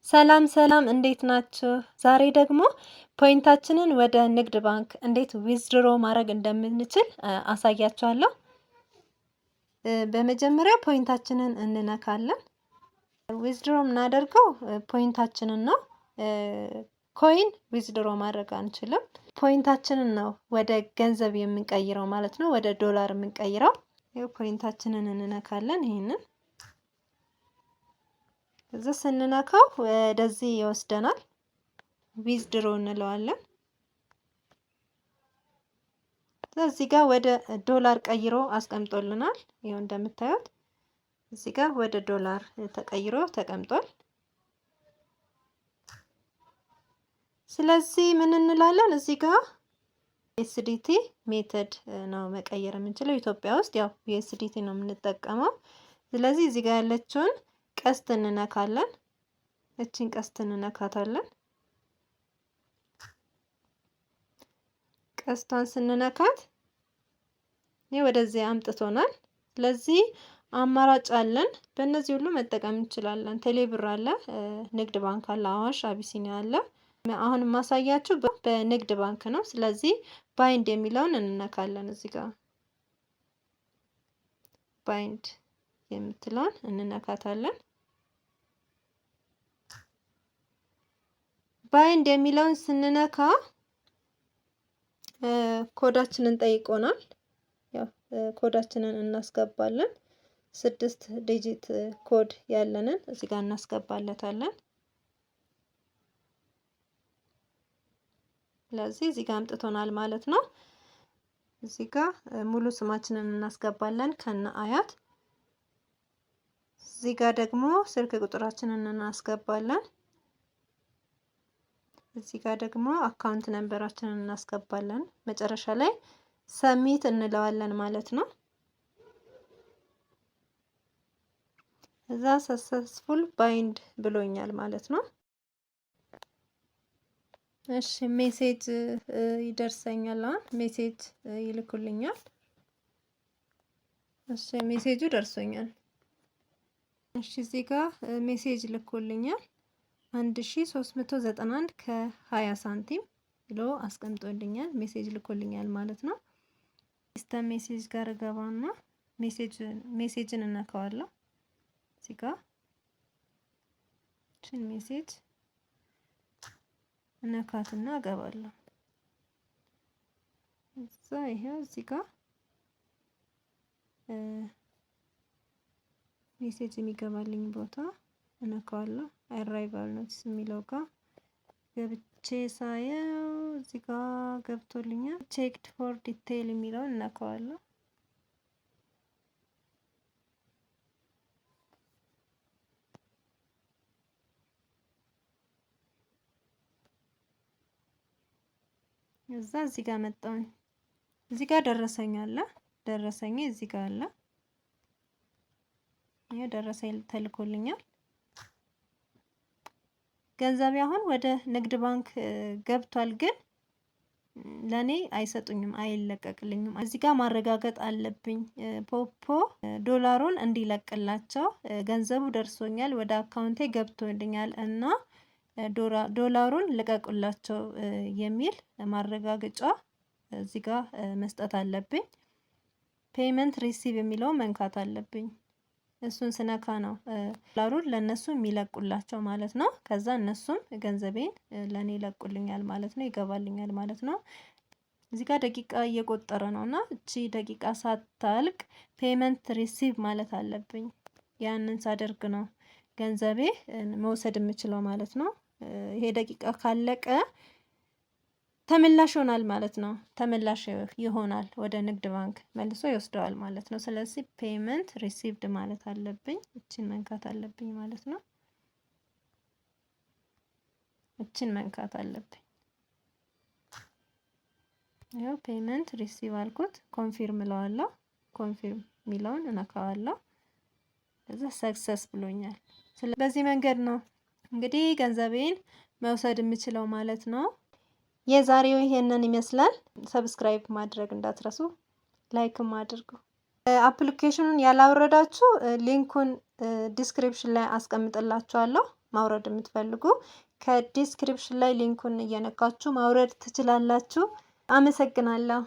ሰላም ሰላም እንዴት ናችሁ? ዛሬ ደግሞ ፖይንታችንን ወደ ንግድ ባንክ እንዴት ዊዝድሮ ማድረግ እንደምንችል አሳያችኋለሁ። በመጀመሪያ ፖይንታችንን እንነካለን። ዊዝድሮ የምናደርገው ፖይንታችንን ነው። ኮይን ዊዝድሮ ማድረግ አንችልም። ፖይንታችንን ነው ወደ ገንዘብ የምንቀይረው ማለት ነው፣ ወደ ዶላር የምንቀይረው። ፖይንታችንን እንነካለን ይሄንን እዚህ ስንነካው ወደዚህ ይወስደናል። ዊዝድሮ እንለዋለን። እዚህ ጋር ወደ ዶላር ቀይሮ አስቀምጦልናል። ይኸው እንደምታዩት እዚህ ጋር ወደ ዶላር ተቀይሮ ተቀምጧል። ስለዚህ ምን እንላለን እዚህ ጋር ዩኤስዲቲ ሜተድ ነው መቀየር የምንችለው። ኢትዮጵያ ውስጥ ያው ዩኤስዲቲ ነው የምንጠቀመው። ስለዚህ እዚህ ጋር ያለችውን ቀስት እንነካለን። እቺን ቀስት እንነካታለን። ቀስቷን ስንነካት ይሄ ወደዚህ አምጥቶናል። ስለዚህ አማራጭ አለን። በእነዚህ ሁሉ መጠቀም እንችላለን። ቴሌብር አለ፣ ንግድ ባንክ አለ፣ አዋሽ፣ አቢሲኒያ አለ። አሁን የማሳያችሁ በንግድ ባንክ ነው። ስለዚህ ባይንድ የሚለውን እንነካለን። እዚህ ጋር ባይንድ የምትለውን እንነካታለን። ባይንድ የሚለውን ስንነካ ኮዳችንን ጠይቆናል። ያው ኮዳችንን እናስገባለን። 6 ዲጂት ኮድ ያለንን እዚህ ጋር እናስገባለታለን። ስለዚህ እዚህ ጋር አምጥቶናል ማለት ነው። እዚህ ጋር ሙሉ ስማችንን እናስገባለን ከነ አያት። እዚህ ጋር ደግሞ ስልክ ቁጥራችንን እናስገባለን። እዚህ ጋር ደግሞ አካውንት ነምበራችንን እናስገባለን። መጨረሻ ላይ ሰሚት እንለዋለን ማለት ነው። እዛ ሰክሰስፉል ባይንድ ብሎኛል ማለት ነው። እሺ ሜሴጅ ይደርሰኛል። አሁን ሜሴጅ ይልኩልኛል። እሺ ሜሴጁ ደርሶኛል። እሺ እዚህ ጋር ሜሴጅ ልኮልኛል። 1391 ከ20 ሳንቲም ብሎ አስቀምጦልኛል። ሜሴጅ ልኮልኛል ማለት ነው። ሲስተም ሜሴጅ ጋር ገባና ሜሴጅን እነካዋለሁ። እዚህ ጋር እቺን ሜሴጅ እነካትና እገባለሁ። እዛ ይሄው እዚህ ጋር ሜሴጅ የሚገባልኝ ቦታ እነካዋለሁ። አራይቫል ኖቲስ የሚለው ጋር ገብቼ ሳየው እዚህ ጋር ገብቶልኛል። ቼክድ ፎር ዲቴይል የሚለውን እነካዋለሁ። እዛ እዚህ ጋር መጣሁኝ። እዚህ ጋር ደረሰኝ አለ። ደረሰኝ እዚህ ጋር አለ። ይሄ ደረሰኝ ተልኮልኛል። ገንዘቤ አሁን ወደ ንግድ ባንክ ገብቷል፣ ግን ለኔ አይሰጡኝም፣ አይለቀቅልኝም። እዚህ ጋር ማረጋገጥ አለብኝ። ፖፖ ዶላሩን እንዲለቅላቸው ገንዘቡ ደርሶኛል፣ ወደ አካውንቴ ገብቶልኛል እና ዶላሩን ልቀቁላቸው የሚል ማረጋገጫ እዚህ ጋር መስጠት አለብኝ። ፔመንት ሪሲቭ የሚለውን መንካት አለብኝ። እሱን ስነካ ነው ዶላሩን ለነሱ የሚለቁላቸው ማለት ነው። ከዛ እነሱም ገንዘቤን ለኔ ይለቁልኛል ማለት ነው፣ ይገባልኛል ማለት ነው። እዚህ ጋር ደቂቃ እየቆጠረ ነው እና እቺ ደቂቃ ሳታልቅ ፔመንት ሪሲቭ ማለት አለብኝ። ያንን ሳደርግ ነው ገንዘቤ መውሰድ የምችለው ማለት ነው። ይሄ ደቂቃ ካለቀ ተመላሽ ይሆናል ማለት ነው። ተመላሽ ይሆናል፣ ወደ ንግድ ባንክ መልሶ ይወስደዋል ማለት ነው። ስለዚህ ፔመንት ሪሲቭድ ማለት አለብኝ። እቺን መንካት አለብኝ ማለት ነው። እቺን መንካት አለብኝ። ያው ፔመንት ሪሲቭ አልኩት። ኮንፊርም እለዋለሁ። ኮንፊርም የሚለውን እነካዋለሁ። እዛ ሰክሰስ ብሎኛል። በዚህ መንገድ ነው እንግዲህ ገንዘቤን መውሰድ የምችለው ማለት ነው። የዛሬው ይሄንን ይመስላል። ሰብስክራይብ ማድረግ እንዳትረሱ፣ ላይክም አድርጉ። አፕሊኬሽኑን ያላወረዳችሁ ሊንኩን ዲስክሪፕሽን ላይ አስቀምጥላችኋለሁ። ማውረድ የምትፈልጉ ከዲስክሪፕሽን ላይ ሊንኩን እየነካችሁ ማውረድ ትችላላችሁ። አመሰግናለሁ።